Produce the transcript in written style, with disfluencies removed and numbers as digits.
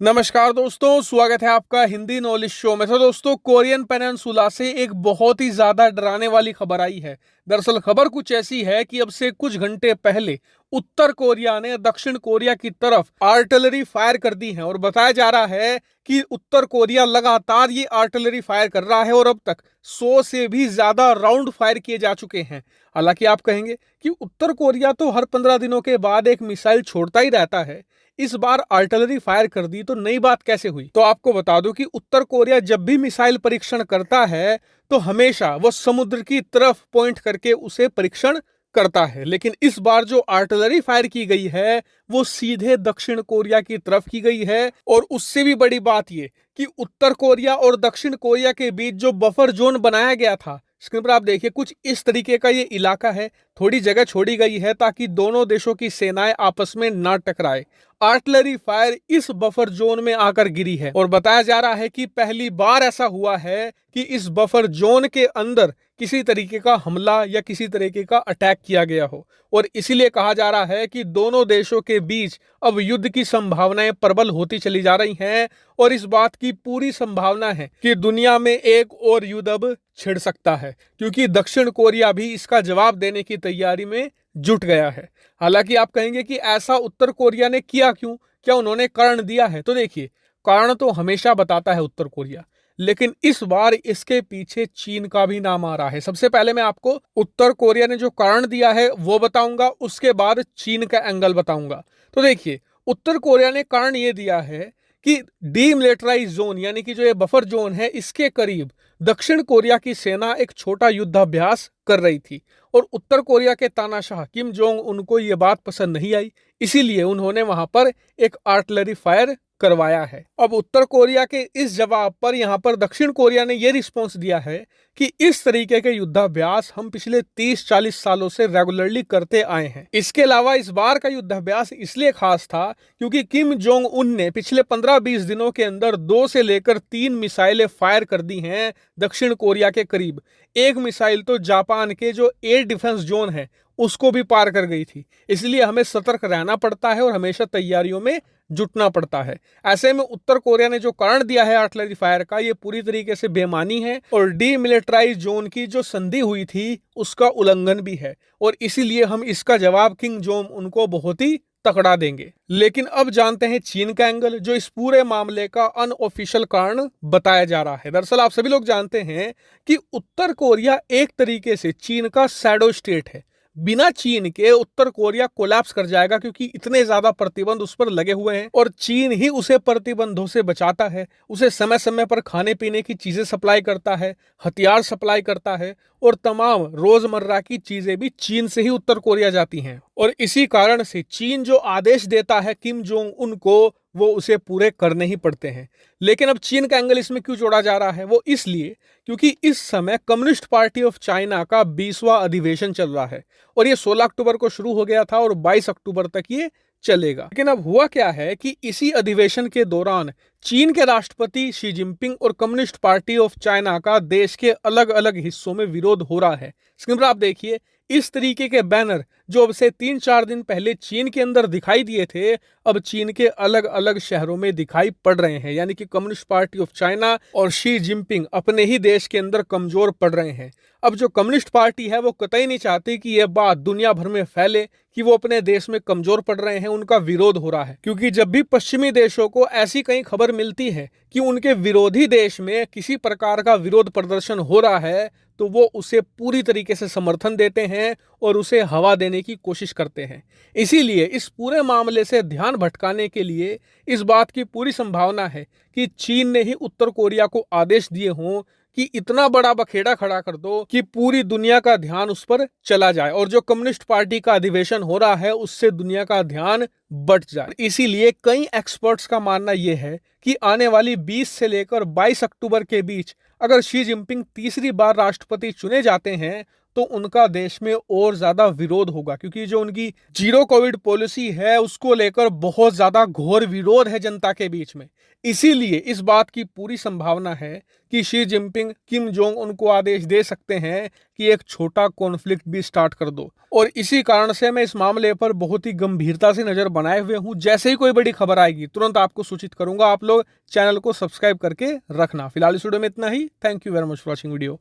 नमस्कार दोस्तों, स्वागत है आपका हिंदी नॉलेज शो में। तो दोस्तों, कोरियन पेनिनसुला से एक बहुत ही ज्यादा डराने वाली खबर आई है। दरअसल खबर कुछ ऐसी है कि अब से कुछ घंटे पहले उत्तर कोरिया ने दक्षिण कोरिया की तरफ आर्टिलरी फायर कर दी है और बताया जा रहा है कि उत्तर कोरिया लगातार ये आर्टिलरी फायर कर रहा है और अब तक 100 से भी ज्यादा राउंड फायर किए जा चुके हैं। हालांकि आप कहेंगे कि उत्तर कोरिया तो हर 15 दिनों के बाद एक मिसाइल छोड़ता ही रहता है, इस बार आर्टिलरी फायर कर दी तो नई बात कैसे हुई। तो आपको बता दूं कि उत्तर कोरिया जब भी मिसाइल परीक्षण करता है तो हमेशा वो समुद्र की तरफ पॉइंट करके उसे परीक्षण करता है, लेकिन इस बार जो आर्टिलरी फायर की गई है वो सीधे दक्षिण कोरिया की तरफ की गई है। और उससे भी बड़ी बात ये कि उत्तर कोरिया और दक्षिण कोरिया के बीच जो बफर जोन बनाया गया था, स्क्रीन पर आप देखिए, कुछ इस तरीके का ये इलाका है। थोड़ी जगह छोड़ी गई है ताकि दोनों देशों की सेनाएं आपस में ना टकराए। आर्टिलरी फायर इस बफर जोन में आकर गिरी है और बताया जा रहा है कि पहली बार ऐसा हुआ है कि इस बफर जोन के अंदर किसी तरीके का हमला या किसी तरीके का अटैक किया गया हो। और इसीलिए कहा जा रहा है कि दोनों देशों के बीच अब युद्ध की संभावनाएं प्रबल होती चली जा रही हैं और इस बात की पूरी संभावना है कि दुनिया में एक और युद्ध अब छिड़ सकता है, क्योंकि दक्षिण कोरिया भी इसका जवाब देने की तैयारी में जुट गया है। हालांकि आप कहेंगे कि ऐसा उत्तर कोरिया ने किया क्यों, क्या उन्होंने कारण दिया है? तो देखिए, कारण तो हमेशा बताता है उत्तर कोरिया, लेकिन इस बार इसके पीछे चीन का भी नाम आ रहा है। सबसे पहले मैं आपको उत्तर कोरिया ने जो कारण दिया है वो बताऊंगा, उसके बाद चीन का एंगल बताऊंगा। तो देखिए, उत्तर कोरिया ने कारण ये दिया है कि डीमिलिटराइज जोन यानी कि जो ये बफर जोन है, इसके करीब दक्षिण कोरिया की सेना एक छोटा युद्धाभ्यास कर रही थी और उत्तर कोरिया के तानाशाह किम जोंग उनको ये बात पसंद नहीं आई, इसीलिए उन्होंने वहां पर एक आर्टिलरी फायर करवाया है। अब उत्तर कोरिया के इस जवाब पर यहां पर दक्षिण कोरिया ने यह रिस्पॉन्स दिया है कि इस तरीके के युद्धाभ्यास हम पिछले 30-40 सालों से रेगुलरली करते आए हैं। इसके अलावा इस बार का युद्धाभ्यास इसलिए खास था क्योंकि किम जोंग उन ने पिछले 15-20 दिनों के अंदर 2 से लेकर 3 मिसाइलें फायर कर दी हैं दक्षिण कोरिया के करीब। एक मिसाइल तो जापान के जो एयर डिफेंस जोन है उसको भी पार कर गई थी। इसलिए हमें सतर्क रहना पड़ता है और हमेशा तैयारियों में जुटना पड़ता है। ऐसे में उत्तर कोरिया ने जो कारण दिया है आर्टिलरी फायर का, ये पूरी तरीके से बेमानी है और डीमिलिटराइज जोन की जो संधि हुई थी उसका उल्लंघन भी है और इसीलिए हम इसका जवाब किम जोंग उनको बहुत ही तकड़ा देंगे। लेकिन अब जानते हैं चीन का एंगल, जो इस पूरे मामले का अनऑफिशियल कारण बताया जा रहा है। दरअसल आप सभी लोग जानते हैं कि उत्तर कोरिया एक तरीके से चीन का शैडो स्टेट है। बिना चीन के उत्तर कोरिया कोलैप्स कर जाएगा, क्योंकि इतने ज्यादा प्रतिबंध उस पर लगे हुए हैं और चीन ही उसे प्रतिबंधों से बचाता है। उसे समय समय पर खाने पीने की चीजें सप्लाई करता है, हथियार सप्लाई करता है और तमाम रोजमर्रा की चीजें भी चीन से ही उत्तर कोरिया जाती हैं। और इसी कारण से चीन जो आदेश देता है किम जोंग उन को, वो उसे पूरे करने ही पड़ते हैं। लेकिन अब चीन का एंगल इसमें क्यों जोड़ा जा रहा है? वो इसलिए क्योंकि इस समय कम्युनिस्ट पार्टी ऑफ चाइना का 20वां अधिवेशन चल रहा है और ये 16 अक्टूबर को शुरू हो गया था और 22 अक्टूबर तक ये चलेगा। लेकिन अब हुआ क्या है कि इसी अधिवेशन के दौरान चीन के राष्ट्रपति शी जिनपिंग और कम्युनिस्ट पार्टी ऑफ चाइना का देश के अलग अलग हिस्सों में विरोध हो रहा है। स्क्रीन पर आप देखिए, इस तरीके के बैनर जो अब से 3-4 दिन पहले चीन के अंदर दिखाई दिए थे, अब चीन के अलग अलग शहरों में दिखाई पड़ रहे हैं। यानी कि कम्युनिस्ट पार्टी ऑफ चाइना और शी जिनपिंग अपने ही देश के अंदर कमजोर पड़ रहे हैं। अब जो कम्युनिस्ट पार्टी है वो कतई नहीं चाहती कि यह बात दुनिया भर में फैले कि वो अपने देश में कमजोर पड़ रहे हैं, उनका विरोध हो रहा है। क्योंकि जब भी पश्चिमी देशों को ऐसी कहीं खबर मिलती है कि उनके विरोधी देश में किसी प्रकार का विरोध प्रदर्शन हो रहा है, तो वो उसे पूरी तरीके से समर्थन देते हैं और उसे हवा देने की कोशिश करते हैं। इसीलिए इस पूरे मामले से ध्यान भटकाने के लिए इस बात की पूरी संभावना है कि चीन ने ही उत्तर कोरिया को आदेश दिए हों कि इतना बड़ा बखेड़ा खड़ा कर दो कि पूरी दुनिया का ध्यान उस पर चला जाए और जो कम्युनिस्ट पार्टी का अधिवेशन हो रहा है उससे दुनिया का ध्यान बट जाए। इसीलिए कई एक्सपर्ट्स का मानना यह है कि आने वाली 20 से लेकर 22 अक्टूबर के बीच अगर शी जिनपिंग तीसरी बार राष्ट्रपति चुने जाते हैं तो उनका देश में और ज्यादा विरोध होगा, क्योंकि जो उनकी जीरो कोविड पॉलिसी है उसको लेकर बहुत ज्यादा घोर विरोध है जनता के बीच में। इसीलिए इस बात की पूरी संभावना है कि शी जिनपिंग किम जोंग उनको आदेश दे सकते हैं कि एक छोटा कॉन्फ्लिक्ट भी स्टार्ट कर दो। और इसी कारण से मैं इस मामले पर बहुत ही गंभीरता से नजर बनाए हुए हूं। जैसे ही कोई बड़ी खबर आएगी तुरंत आपको सूचित करूंगा। आप लोग चैनल को सब्सक्राइब करके रखना। फिलहाल इस वीडियो में इतना ही। Thank you very much for watching video.